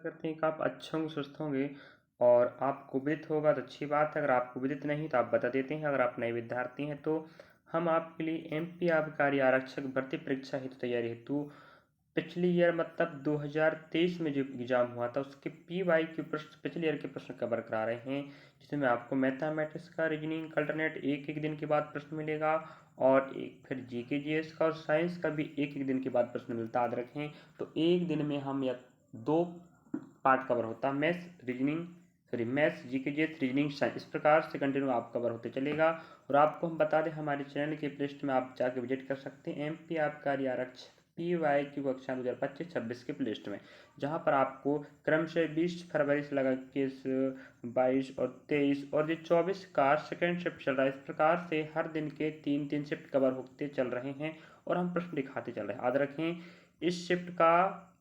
करते हैं कि आप अच्छे होंगे, स्वस्थ होंगे और आपको विदित होगा तो अच्छी बात है। अगर आपको विदित नहीं तो आप बता देते हैं। अगर आप नए विद्यार्थी हैं तो हम आपके लिए एमपी आबकारी आरक्षक भर्ती परीक्षा हेतु तैयारी हेतु पिछली ईयर मतलब 2023 में जो एग्जाम हुआ था उसके PYQ प्रश्न पिछले ईयर के प्रश्न कवर करा रहे हैं, जिसमें आपको मैथमेटिक्स का रीजनिंग अल्टरनेट एक एक दिन के बाद प्रश्न मिलेगा और एक फिर GK GS का और साइंस का भी एक एक दिन के बाद प्रश्न मिलता। याद रखें तो एक दिन में हम या 2 पार्ट कवर होता, maths GK GS reasoning science, इस प्रकार से कंटिन्यू आप कवर होते चलेगा। और आपको हम बता दें हमारे चैनल के प्लेलिस्ट में आप जाके विजिट कर सकते हैं MP आबकारी आरक्षक PYQ कक्षा 2025-26 के प्लेलिस्ट में, जहां पर आपको क्रमशः 20 फरवरी से लगा 21, 22 और 23 और ये 24 का सेकेंड शिफ्ट चल रहा है। इस प्रकार से हर दिन के 3-3 शिफ्ट कवर होते चल रहे हैं और हम प्रश्न दिखाते चल रहे हैं। याद रखें इस शिफ्ट का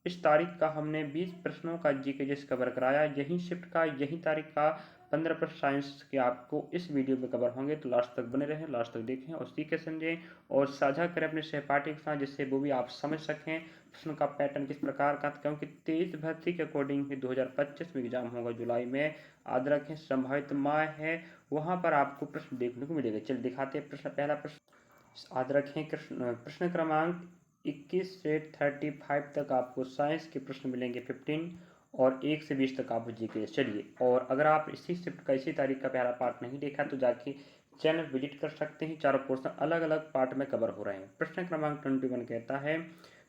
इस तारीख का हमने 20 प्रश्नों का GK GS कवर कराया, यही शिफ्ट का यही तारीख का 15 प्रश्न साइंस के आपको इस वीडियो में कवर होंगे। तो लास्ट तक बने रहें, लास्ट तक देखें और सीखें समझें और साझा करें अपने सहपाठी के साथ, जिससे वो भी आप समझ सकें प्रश्न का पैटर्न किस प्रकार का, क्योंकि 23 भर्ती के अकॉर्डिंग ही 2025 में एग्जाम होगा जुलाई में। याद रखें संभावित माह है वहाँ पर आपको प्रश्न देखने को मिलेगा। चलिए दिखाते हैं प्रश्न। पहला प्रश्न याद रखें प्रश्न क्रमांक 21 से 35 तक आपको साइंस के प्रश्न मिलेंगे 15 और 1 से 20 तक आपको GK। चलिए, और अगर आप इसी शिफ्ट का इसी तारीख का पहला पार्ट नहीं देखा तो जाके चैनल विजिट कर सकते हैं। चारों पोर्शन अलग अलग पार्ट में कवर हो रहे हैं। प्रश्न क्रमांक 21 कहता है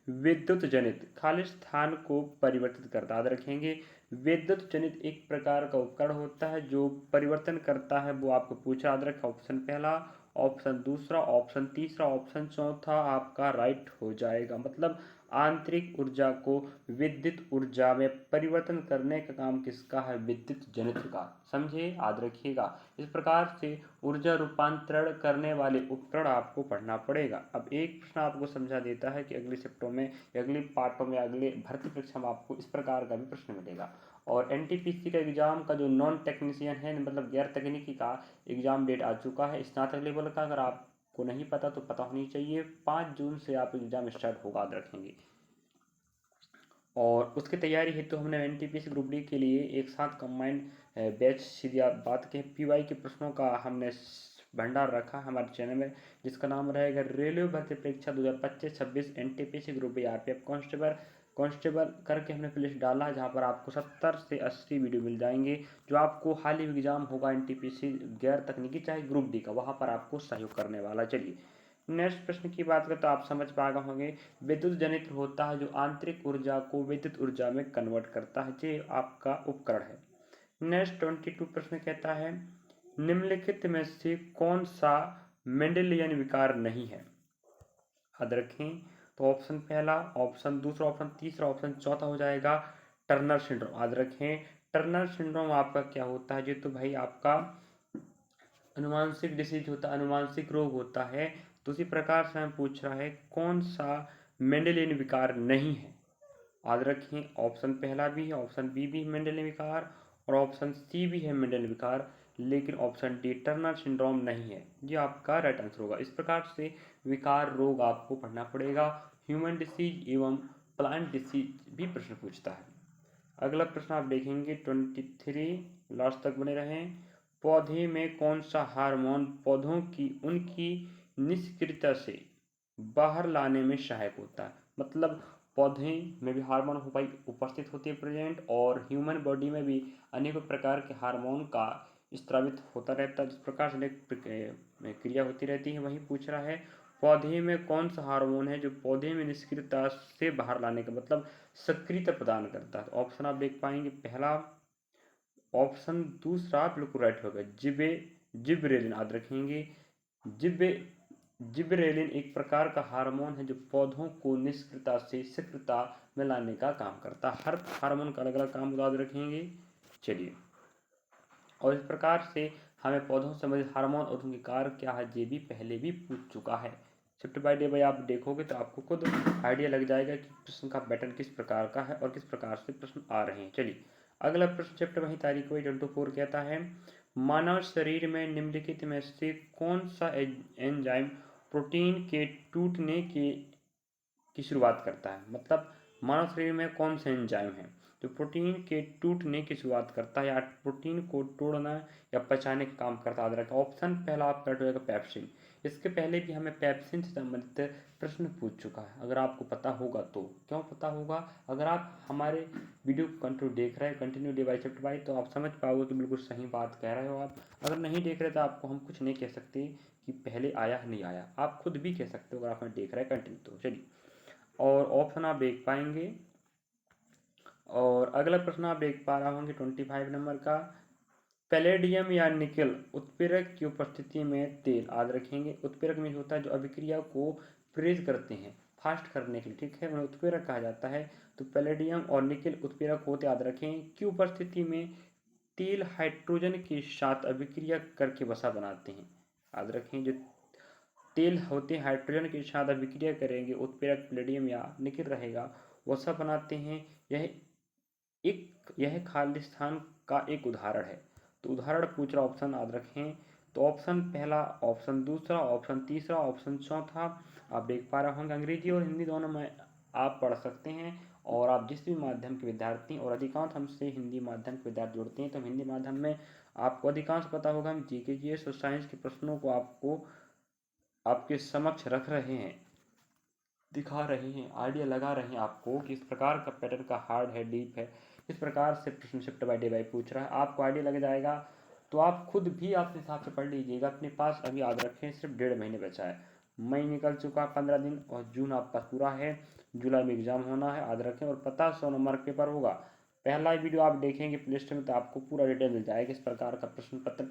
विद्युत जनित खाली स्थान को परिवर्तित करता। याद रखेंगे विद्युत जनित एक प्रकार का उपकरण होता है जो परिवर्तन करता है, वो आपको पूछा। याद रखें ऑप्शन पहला, ऑप्शन दूसरा, ऑप्शन तीसरा, ऑप्शन चौथा आपका राइट हो जाएगा। मतलब आंतरिक ऊर्जा को विद्युत ऊर्जा में परिवर्तन करने का काम किसका है? विद्युत जनित का। समझे, याद रखिएगा। इस प्रकार से ऊर्जा रूपांतरण करने वाले उपकरण आपको पढ़ना पड़ेगा। अब एक प्रश्न आपको समझा देता है कि अगले शिफ्टों में, अगले पार्टों में, अगले भर्ती परीक्षा में आपको इस प्रकार का भी प्रश्न मिलेगा। और NTPC का एग्जाम का जो नॉन टेक्नीशियन है, मतलब गैर तकनीकी का एग्जाम डेट आ चुका है स्नातक लेवल का। अगर आपको नहीं पता तो पता होनी चाहिए। 5 जून से आप एग्जाम स्टार्ट होगा, याद रखेंगे। और उसकी तैयारी हेतु तो हमने NTPC ग्रुप डी के लिए एक साथ कंबाइंड बैच, सीधी बात के PY के प्रश्नों का हमने भंडार रखा हमारे चैनल में, जिसका नाम रहेगा रेलवे भर्ती परीक्षा 2025-26 NTPC group B RPF constable करके हमने प्लेलिस्ट डाला, जहां पर आपको 70 से 80 वीडियो मिल जाएंगे जो आपको हाल ही एग्जाम होगा NTPC गैर तकनीकी चाहे ग्रुप डी का, वहां पर आपको सहयोग करने वाला। चलिए नेक्स्ट प्रश्न की बात करें तो आप समझ पा गए होंगे विद्युत जनित होता है जो आंतरिक ऊर्जा को विद्युत ऊर्जा में कन्वर्ट करता है, ये आपका उपकरण है। नेक्स्ट 22 प्रश्न कहता है निम्नलिखित में से कौन सा मेंडेलियन विकार नहीं है? याद रखें तो ऑप्शन पहला, ऑप्शन दूसरा, ऑप्शन तीसरा, ऑप्शन चौथा हो जाएगा टर्नर सिंड्रोम। याद रखें टर्नर सिंड्रोम आपका क्या होता है? ये तो भाई आपका अनुवांशिक डिसीज होता है, अनुवांशिक रोग होता है। तो उसी प्रकार से हमें पूछ रहा है कौन सा मेंडेलियन विकार नहीं है। याद रखें ऑप्शन पहला भी है, ऑप्शन बी भी है मेंडेलियन विकार और ऑप्शन सी भी है मेंडेलियन विकार, लेकिन ऑप्शन डी टर्नर सिंड्रोम नहीं है। ये आपका राइट आंसर होगा। इस प्रकार से विकार रोग आपको पढ़ना पड़ेगा। ह्यूमन डिसीज एवं प्लांट डिसीज भी प्रश्न पूछता है। अगला प्रश्न आप देखेंगे 23, लास्ट तक बने रहें। पौधे में कौन सा हार्मोन पौधों की उनकी निष्क्रियता से बाहर लाने में सहायक होता है? मतलब पौधे में भी हार्मोन हो भाई उपस्थित होती है प्रेजेंट, और ह्यूमन बॉडी में भी अनेकों प्रकार के हार्मोन का स्त्रावित होता रहता है, जिस प्रकार से क्रिया होती रहती है। वही पूछ रहा है पौधे में कौन सा हार्मोन है जो पौधे में निष्क्रियता से बाहर लाने का मतलब सक्रियता प्रदान करता है। तो ऑप्शन आप देख पाएंगे पहला, ऑप्शन दूसरा बिल्कुल राइट होगा जिब्रेलिन। याद रखेंगे जिब्रेलिन एक प्रकार का हार्मोन है जो पौधों को निष्क्रियता से सक्रियता में लाने का काम करता है। हर हार्मोन का अलग अलग काम याद रखेंगे। चलिए, और इस प्रकार से हमें पौधों से संबंधित हार्मोन और उनके कार्य क्या है ये भी पहले भी पूछ चुका है। शिफ्ट बाय डे बाय आप देखोगे तो आपको खुद आइडिया लग जाएगा कि प्रश्न का पैटर्न किस प्रकार का है और किस प्रकार से प्रश्न आ रहे हैं। चलिए अगला प्रश्न चैप्टर वही तारीख वही 24 कहता है मानव शरीर में निम्नलिखित में से कौन सा एंजाइम प्रोटीन के टूटने की शुरुआत करता है? मतलब मानव शरीर में कौन से एंजाइम है जो प्रोटीन के टूटने की शुरुआत करता है या प्रोटीन को तोड़ना या पचाने का काम करता है। याद रखें ऑप्शन पहला आपका हो जाएगा पेप्सिन। इसके पहले भी हमें पेप्सिन से संबंधित प्रश्न पूछ चुका है, अगर आपको पता होगा तो। क्यों पता होगा? अगर आप हमारे वीडियो को कंटिन्यू देख रहे हैं, continue day by chapter by, तो आप समझ पाओगे कि बिल्कुल सही बात कह रहे हो आप। अगर नहीं देख रहे तो आपको हम कुछ नहीं कह सकते कि पहले आया नहीं आया, आप खुद भी कह सकते हो अगर आप हमें देख रहे हैं कंटिन्यू तो। चलिए, और ऑप्शन आप देख पाएंगे। और अगला प्रश्न आप देख पा रहे होंगे 25 नंबर का, पैलेडियम या निकेल उत्प्रेरक की उपस्थिति में तेल। याद रखेंगे उत्प्रेरक में होता है जो अभिक्रिया को फ्रीज करते हैं फास्ट करने के लिए, ठीक है, उन्हें उत्प्रेरक कहा जाता है। तो पैलेडियम और निकेल उत्प्रेरक होते, याद रखें, की उपस्थिति में तेल हाइड्रोजन के साथ अभिक्रिया करके वसा बनाते हैं। याद रखें जो तेल होते हैं हाइड्रोजन के साथ अभिक्रिया करेंगे, उत्प्रेरक पैलेडियम या निकेल रहेगा, वसा बनाते हैं। यह खालिस्तान का एक उदाहरण है। तो उदाहरण पूछ रहा, ऑप्शन याद रखें। तो ऑप्शन पहला, ऑप्शन दूसरा, ऑप्शन तीसरा, ऑप्शन चौथा आप देख पा रहे होंगे। अंग्रेजी और हिंदी दोनों में आप पढ़ सकते हैं, और आप जिस भी माध्यम के विद्यार्थी हैं, और अधिकांश हमसे हिंदी माध्यम के विद्यार्थी जुड़ते हैं, तो हिंदी माध्यम में आपको अधिकांश पता होगा। हम जीके जीएस और साइंस के प्रश्नों को आपको आपके समक्ष रख रहे हैं, दिखा रहे हैं, आइडिया लगा रहे हैं आपको कि इस प्रकार का पैटर्न का हार्ड है, डीप है, इस प्रकार से प्रश्न शिफ्ट बाय डे बाय पूछ रहा है, आपको आइडिया लग जाएगा। तो आप खुद भी अपने हिसाब से पढ़ लीजिएगा। अपने पास अभी याद रखें सिर्फ 1.5 महीने बचा है। मई निकल चुका 15 दिन, और जून आपका पूरा है, जुलाई में एग्जाम होना है, याद रखें। और 100 नंबर पेपर होगा। पहला वीडियो आप देखेंगे प्ले स्टोर में तो आपको पूरा डिटेल मिल जाएगा इस प्रकार का प्रश्न पत्र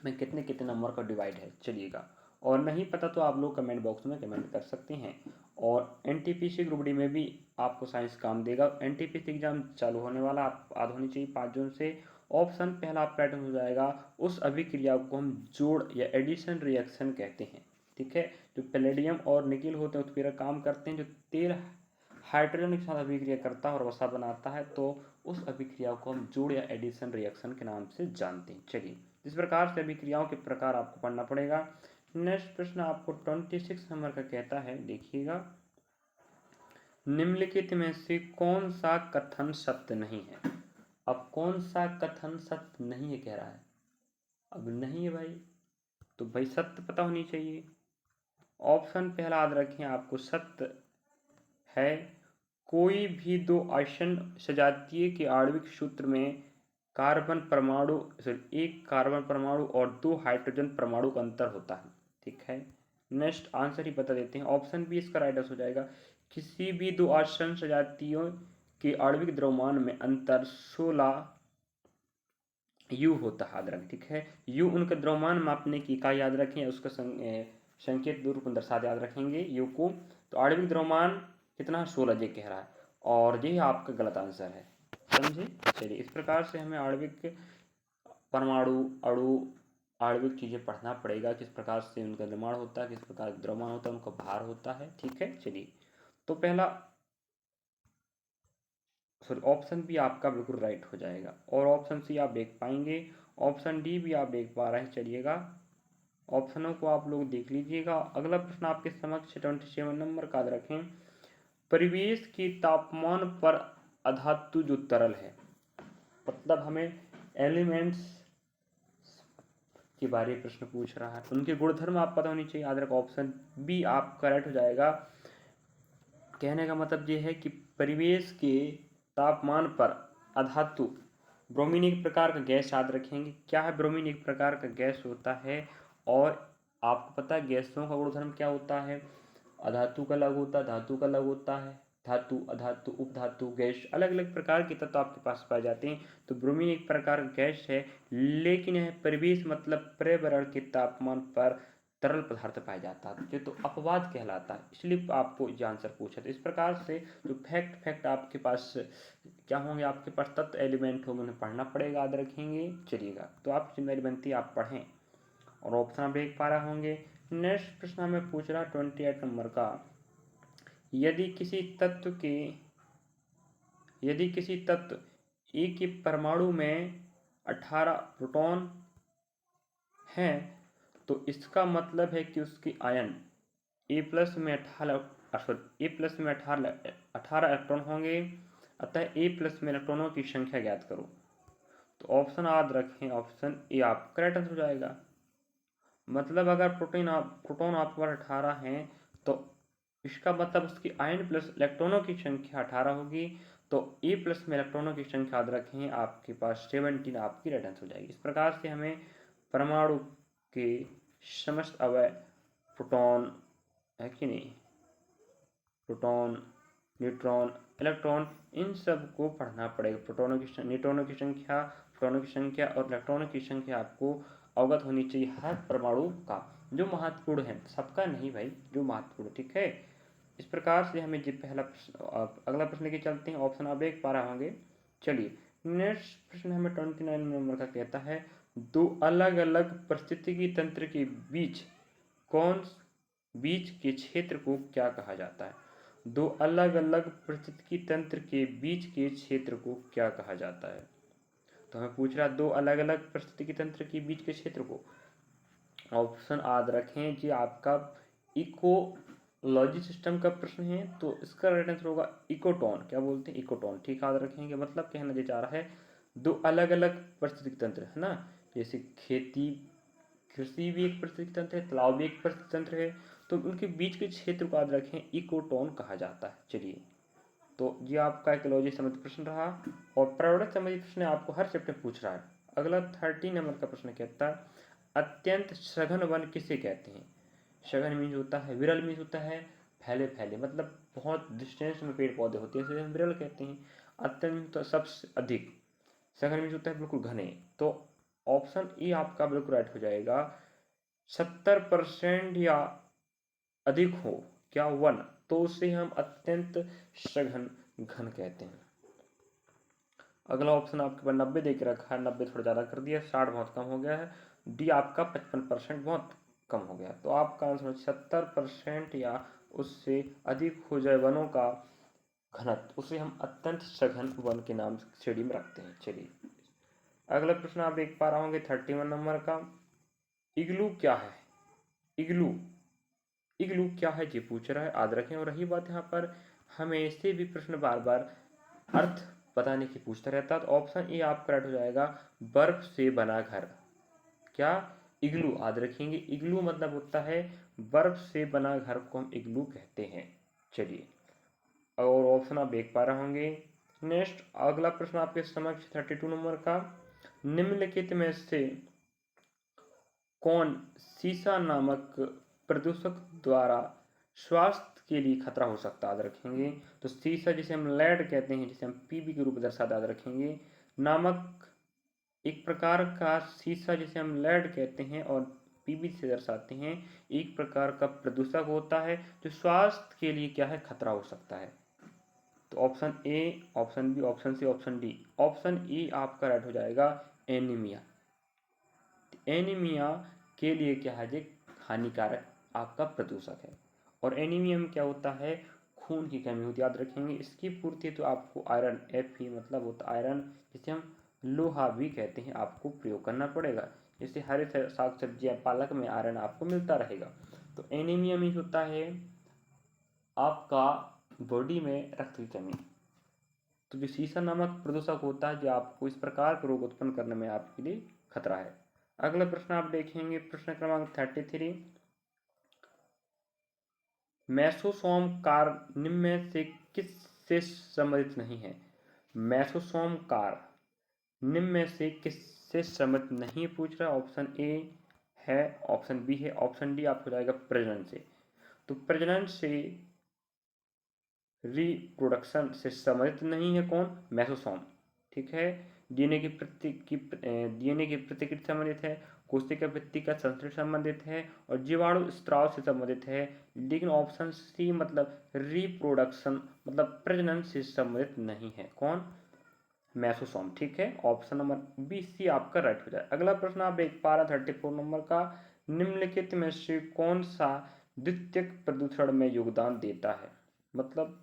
में कितने कितने नंबर का डिवाइड है। चलिएगा, और नहीं पता तो आप लोग कमेंट बॉक्स में कमेंट कर सकते हैं। और एनटीपीसी ग्रुप डी में भी आपको साइंस काम देगा। एनटीपीसी एग्जाम चालू होने वाला, आप याद होनी चाहिए 5 जून से। ऑप्शन पहला पैटर्न हो जाएगा, उस अभिक्रिया को हम जोड़ या एडिशन रिएक्शन कहते हैं, ठीक है। जो पैलेडियम और निकेल होते हैं उत्प्रेरक काम करते हैं, जो तेल हाइड्रोजन के साथ अभिक्रिया करता है और वसा बनाता है, तो उस अभिक्रिया को हम जोड़ या एडिशन रिएक्शन के नाम से जानते हैं। चलिए, इस प्रकार से अभिक्रियाओं के प्रकार आपको पढ़ना पड़ेगा। नेक्स्ट प्रश्न आपको 26 नंबर का कहता है, देखिएगा, निम्नलिखित में से कौन सा कथन सत्य नहीं है। अब कौन सा कथन सत्य नहीं है कह रहा है, अब नहीं है भाई, तो भाई सत्य पता होनी चाहिए। ऑप्शन पहला याद रखें आपको, सत्य है कोई भी दो आसन्न सजातीय के आणविक सूत्र में कार्बन परमाणु, एक कार्बन परमाणु और 2 हाइड्रोजन परमाणु का अंतर होता है, ठीक है। नेक्स्ट आंसर ही बता देते हैं, ऑप्शन बी इसका राइट हो जाएगा। किसी भी दो आसन्न सजातीयों के आणविक द्रव्यमान में अंतर 16 यू होता है, याद रखें, ठीक है। यू उनका द्रव्यमान मापने की इकाई, याद रखें, उसका संकेत रूप में दर्शा याद रखेंगे यू को। तो आणविक द्रव्यमान कितना, 16 ये कह रहा है, और ये आपका गलत आंसर है, समझे। चलिए, इस प्रकार से हमें आणविक परमाणु अणु आणविक चीज़ें पढ़ना पड़ेगा, किस प्रकार से उनका निर्माण होता है, किस प्रकार द्रव्यमान होता है, उनका भार होता है, ठीक है। चलिए, तो पहला सॉरी ऑप्शन बी आपका बिल्कुल राइट हो जाएगा, और ऑप्शन सी आप देख पाएंगे, ऑप्शन डी भी आप देख पा रहे हैं। चलिएगा, ऑप्शनों को आप लोग देख लीजिएगा। अगला प्रश्न आपके समक्ष 27 नंबर का, याद रखें, परिवेश के तापमान पर अधातु जो तरल है, मतलब हमें एलिमेंट्स के बारे में प्रश्न पूछ रहा है, उनके गुणधर्म आप पता होनी चाहिए, याद रखो। ऑप्शन बी आपका राइट हो जाएगा। कहने का मतलब ये है कि परिवेश के तापमान पर अधातु, ब्रोमीन एक प्रकार का गैस, याद रखेंगे क्या है, ब्रोमीन एक प्रकार का गैस होता है। और आपको पता है गैसों का गुणधर्म क्या होता है, अधातु का अलग होता है, धातु का अलग होता है, धातु, अधातु, उपधातु, गैस, अलग अलग प्रकार के तत्व आपके पास पाए जाते हैं। तो ब्रोमीन एक प्रकार का गैस है, लेकिन यह परिवेश मतलब पर्यावरण के तापमान पर तरल पदार्थ पाया जाता है, ये तो अपवाद कहलाता है, इसलिए आपको ये आंसर पूछा। तो इस प्रकार से जो फैक्ट आपके पास क्या होंगे, आपके पास तत्व एलिमेंट होंगे, उन्हें पढ़ना पड़ेगा, याद रखेंगे। चलिएगा, तो आप जिम्मेदारी बनती है आप पढ़ें, और ऑप्शन आप देख पा रहे होंगे। नेक्स्ट प्रश्न हमें पूछ रहा 28 नंबर का, यदि किसी तत्व ए के परमाणु में 18 प्रोटॉन हैं, तो इसका मतलब है कि उसके आयन ए प्लस में 18 इलेक्ट्रॉन होंगे, अतः ए प्लस में इलेक्ट्रॉनों की संख्या ज्ञात करो। तो ऑप्शन याद रखें, ऑप्शन ए आपका करेक्ट आंसर हो जाएगा। मतलब अगर प्रोटॉन आपके पास 18 हैं तो इसका मतलब उसकी आयन प्लस इलेक्ट्रॉनों की संख्या 18 होगी। तो ए प्लस में इलेक्ट्रॉनों की संख्या याद रखें, आपके पास 17 आपकी राइट आंसर हो जाएगी। इस प्रकार से हमें परमाणु के समस्त अवयव, प्रोटॉन है कि नहीं, प्रोटॉन, न्यूट्रॉन, इलेक्ट्रॉन, इन सब को पढ़ना पड़ेगा। न्यूट्रॉनों की संख्या, प्रोटॉनों की संख्या और इलेक्ट्रॉनों की संख्या आपको अवगत होनी चाहिए हर परमाणु का, जो महत्वपूर्ण है, सबका नहीं भाई, जो महत्वपूर्ण, ठीक है। इस प्रकार से हमें जो पहला अगला प्रश्न लेके चलते हैं। ऑप्शन आप देख पा रहे होंगे। चलिए नेक्स्ट प्रश्न हमें 29 नंबर का कहता है, दो अलग अलग परिस्थितिकी तंत्र के बीच के क्षेत्र को क्या कहा जाता है? दो अलग अलग परिस्थितिकी तंत्र के बीच के क्षेत्र को क्या कहा जाता है? तो हमें पूछ रहा है दो अलग अलग परिस्थितिकी तंत्र के बीच के क्षेत्र को। ऑप्शन याद रखें जी, आपका इकोलॉजी सिस्टम का प्रश्न है, तो इसका राइट आंसर होगा इकोटोन। क्या बोलते हैं? इकोटोन, ठीक याद रखेंगे। मतलब कहना ये चाह रहा है दो अलग अलग परिस्थितिकी तंत्र है ना, जैसे कृषि भी एक परिस्थितिकी तंत्र है, तालाब भी एक परिस्थितिकी तंत्र है, तो उनके बीच के क्षेत्र को याद रखें, इकोटोन कहा जाता है। चलिए, तो ये आपका इकोलॉजी संबंधित प्रश्न रहा। और पर्यावरण संबंधित प्रश्न आपको हर चैप्टर पूछ रहा है। अगला 30 नंबर का प्रश्न कहता है, अत्यंत सघन वन किसे कहते हैं? सघन मीन्स होता है, विरल मीन्स होता है फैले फैले, मतलब बहुत डिस्टेंस में पेड़ पौधे होते हैं, इसे हम विरल कहते हैं। अत्यंत सबसे अधिक, सघन मीन्स होता है बिल्कुल घने। तो ऑप्शन ए आपका बिल्कुल राइट हो जाएगा। 70% या अधिक हो क्या वन, तो उसे हम अत्यंत सघन घन कहते हैं। अगला ऑप्शन आपके पास 90 दे के रखा है, 90 थोड़ा ज़्यादा कर दिया, 60 बहुत कम हो गया है। डी आपका 55% बहुत कम हो गया। तो आपका आंसर 70% या उससे अधिक हो जाए वनों का घनत्व, उसे हम अत्यंत सघन वन के नाम से श्रेणी में रखते हैं। चलिए अगला प्रश्न आप देख पा रहे होंगे 31 नंबर का, इग्लू क्या है? इग्लू इग्लू क्या है ये पूछ रहा है, याद रखें। और रही बात यहाँ पर हमें इससे भी प्रश्न बार बार अर्थ बताने की पूछता रहता है। तो ऑप्शन ए आपका राइट हो जाएगा, बर्फ से बना घर। क्या? इग्लू, याद रखेंगे। इग्लू मतलब होता है बर्फ से बना घर को हम इग्लू कहते हैं। चलिए, और ऑप्शन आप देख पा रहे होंगे। नेक्स्ट अगला प्रश्न आपके समक्ष 32 नंबर का, निम्नलिखित में से कौन सीसा नामक प्रदूषक द्वारा स्वास्थ्य के लिए खतरा हो सकता है? याद रखेंगे। तो सीसा जिसे हम लेड कहते हैं, जिसे हम पीबी के रूप में दर्शाते, याद रखेंगे। नामक एक प्रकार का सीसा जिसे हम लेड कहते हैं और पीबी से दर्शाते हैं, एक प्रकार का प्रदूषक होता है जो स्वास्थ्य के लिए क्या है, खतरा हो सकता है। तो option A, option B, option C, option D. Option A आपका राइट हो जाएगा, एनीमिया। एनीमिया के लिए क्या है, ये हानिकारक आपका प्रदूषक है। और एनीमिया में क्या होता है, खून की कमी होती है, याद रखेंगे। इसकी पूर्ति तो आपको आयरन, एफ ही मतलब होता है आयरन, जिसे हम लोहा भी कहते हैं, आपको प्रयोग करना पड़ेगा। जैसे हरे साग सब्जियाँ, पालक में आयरन आपको मिलता रहेगा। तो एनीमिया में होता है आपका बॉडी में रक्त की कमी। तो जो सीसा नामक प्रदूषक होता है, जो आपको इस प्रकार के रोग उत्पन्न करने में आपके लिए खतरा है। अगला प्रश्न आप देखेंगे, प्रश्न क्रमांक 33, मेसोसोम कार निम्न में से किससे संबंधित नहीं है? मेसोसोम कार निम्न में से किससे संबंधित नहीं पूछ रहा। ऑप्शन ए है, ऑप्शन बी है, ऑप्शन डी आपको जाएगा प्रजनन से। तो प्रजनन से, रिप्रोडक्शन से संबंधित नहीं है कौन? मेसोसोम, ठीक है। डीएनए की प्रतिकृति संबंधित है, कोशिका भित्ति का संश्लेषण संबंधित है और जीवाणु स्त्राव से संबंधित है। लेकिन ऑप्शन सी मतलब रिप्रोडक्शन मतलब प्रजनन से संबंधित नहीं है कौन? मेसोसोम, ठीक है। ऑप्शन नंबर बी सी आपका राइट हो जाए। अगला प्रश्न आप देख पा रहे 34 नंबर का, निम्नलिखित में से कौन सा द्वितीयक प्रदूषण में योगदान देता है? मतलब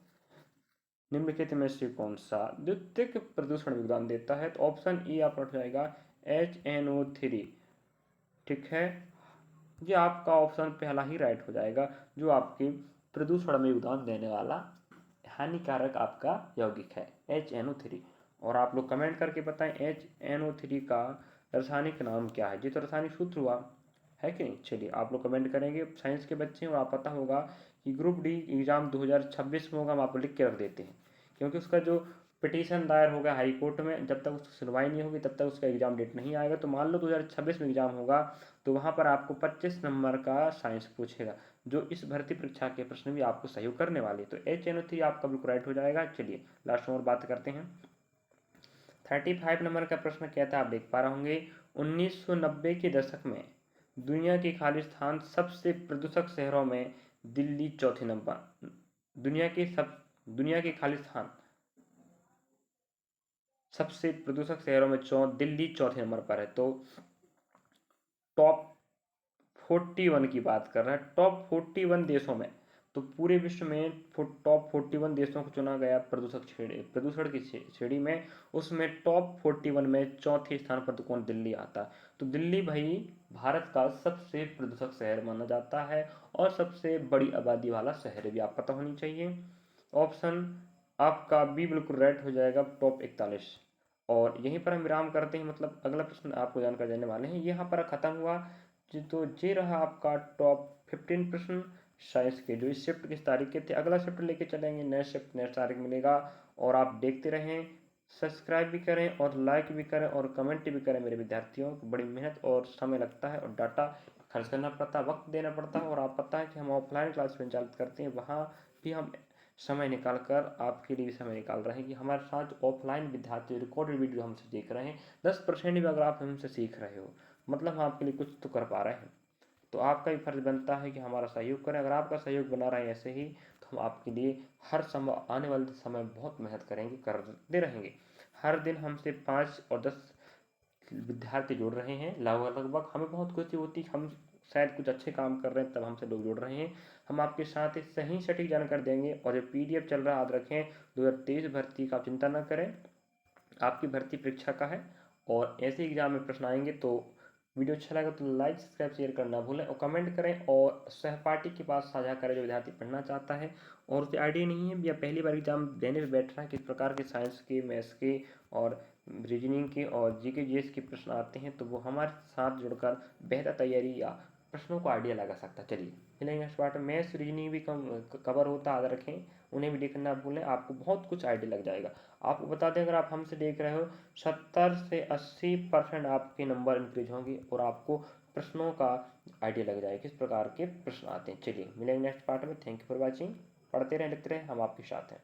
निम्नलिखित में से कौन सा द्वितीयक प्रदूषण योगदान देता है? तो ऑप्शन ए आपका हो जाएगा HNO3, ठीक है। ये आपका ऑप्शन पहला ही राइट हो जाएगा, जो आपके प्रदूषण में योगदान देने वाला हानिकारक आपका यौगिक है HNO3। और आप लोग कमेंट करके बताएं HNO3 का रासायनिक नाम क्या है। ये तो रासायनिक सूत्र हुआ है कि नहीं। चलिए आप लोग कमेंट करेंगे, साइंस के बच्चे हैं और आप पता होगा कि ग्रुप डी एग्ज़ाम 2026 में होगा, हम आपको लिख के रख देते हैं, क्योंकि उसका जो पिटीशन दायर होगा हाई कोर्ट में, जब तक उसकी सुनवाई नहीं होगी तब तक उसका एग्ज़ाम डेट नहीं आएगा। तो मान लो 2026 में एग्ज़ाम होगा तो वहाँ पर आपको 25 नंबर का साइंस पूछेगा, जो इस भर्ती परीक्षा के प्रश्न भी आपको सहयोग करने वाले। तो HNO3 आपका बिल्कुल राइट हो जाएगा। चलिए लास्ट में और बात करते हैं। 35 नंबर का प्रश्न क्या था, आप देख पा रहे होंगे। 1990 के दशक में दुनिया के खालिस्तान सबसे प्रदूषक शहरों में दिल्ली चौथे नंबर। दुनिया के खालिस्तान सबसे प्रदूषक शहरों में दिल्ली चौथे नंबर पर है। तो टॉप 41 की बात कर रहे हैं, टॉप 41 देशों में। तो पूरे विश्व में टॉप 41 देशों को चुना गया प्रदूषण की श्रेणी में, उसमें टॉप 41 में चौथे स्थान पर तो कौन, दिल्ली आता है। तो दिल्ली भाई भारत का सबसे प्रदूषक शहर माना जाता है और सबसे बड़ी आबादी वाला शहर भी आप पता होनी चाहिए। ऑप्शन आपका बी बिल्कुल राइट हो जाएगा, टॉप 41। और यहीं पर हम विराम करते हैं, मतलब अगला प्रश्न आपको जानकर देने वाले हैं। यहाँ पर खत्म हुआ तो ये रहा आपका टॉप 15 प्रश्न साइंस के, जो इस शिफ्ट की तारीख के थे। अगला शिफ्ट लेके चलेंगे, नया शिफ्ट नया तारीख मिलेगा। और आप देखते रहें, सब्सक्राइब भी करें और लाइक भी करें और कमेंट भी करें। मेरे विद्यार्थियों को बड़ी मेहनत और समय लगता है और डाटा खर्च करना पड़ता है, वक्त देना पड़ता है। और आप पता है कि हम ऑफलाइन क्लास संचालित करते हैं, वहाँ भी हम समय निकाल कर आपके लिए समय निकाल रहे हैं कि हमारे साथ ऑफलाइन विद्यार्थी रिकॉर्डेड वीडियो हमसे देख रहे हैं। 10% भी अगर आप हमसे सीख रहे हो, मतलब हम आपके लिए कुछ तो कर पा रहे हैं। तो आपका भी फर्ज बनता है कि हमारा सहयोग करें। अगर आपका सहयोग बना रहे ऐसे ही, तो हम आपके लिए हर समय, आने वाले समय बहुत मेहनत करेंगे, करते रहेंगे। हर दिन हमसे 5 और 10 विद्यार्थी जुड़ रहे हैं लगभग। हमें बहुत खुशी होती है, हम शायद कुछ अच्छे काम कर रहे हैं तब हमसे लोग जुड़ रहे हैं। हम आपके साथ ही सही सटीक जानकारी देंगे। और जो PDF चल रहा है याद रखें, 2023 भर्ती का आप चिंता न करें, आपकी भर्ती परीक्षा का है। और ऐसे एग्जाम में प्रश्न आएंगे। तो वीडियो अच्छा लगा तो लाइक सब्सक्राइब शेयर करना भूलें और कमेंट करें और सहपाठी के पास साझा करें जो विद्यार्थी पढ़ना चाहता है और उसे आइडिया नहीं है या पहली बार एग्जाम देने में बैठ रहा है किस प्रकार के साइंस के, मैथ्स के और रीजनिंग के और GK GS के प्रश्न आते हैं, तो वो हमारे साथ जुड़कर बेहतर तैयारी या प्रश्नों को आइडिया लगा सकता है। चलिए मिलेंगे इस पार्ट में। मैथ्स रीजनिंग भी कवर होता है, याद रखें, उन्हें भी देखना भूलें, आपको बहुत कुछ आइडिया लग जाएगा। आपको बता दें, अगर आप हमसे देख रहे हो 70 से 80% आपके नंबर इंक्रीज होंगे और आपको प्रश्नों का आइडिया लग जाएगा किस प्रकार के प्रश्न आते हैं। चलिए मिलेंगे नेक्स्ट पार्ट में। Thank you for watching. पढ़ते रहें, लिखते रहें, हम आपके साथ हैं।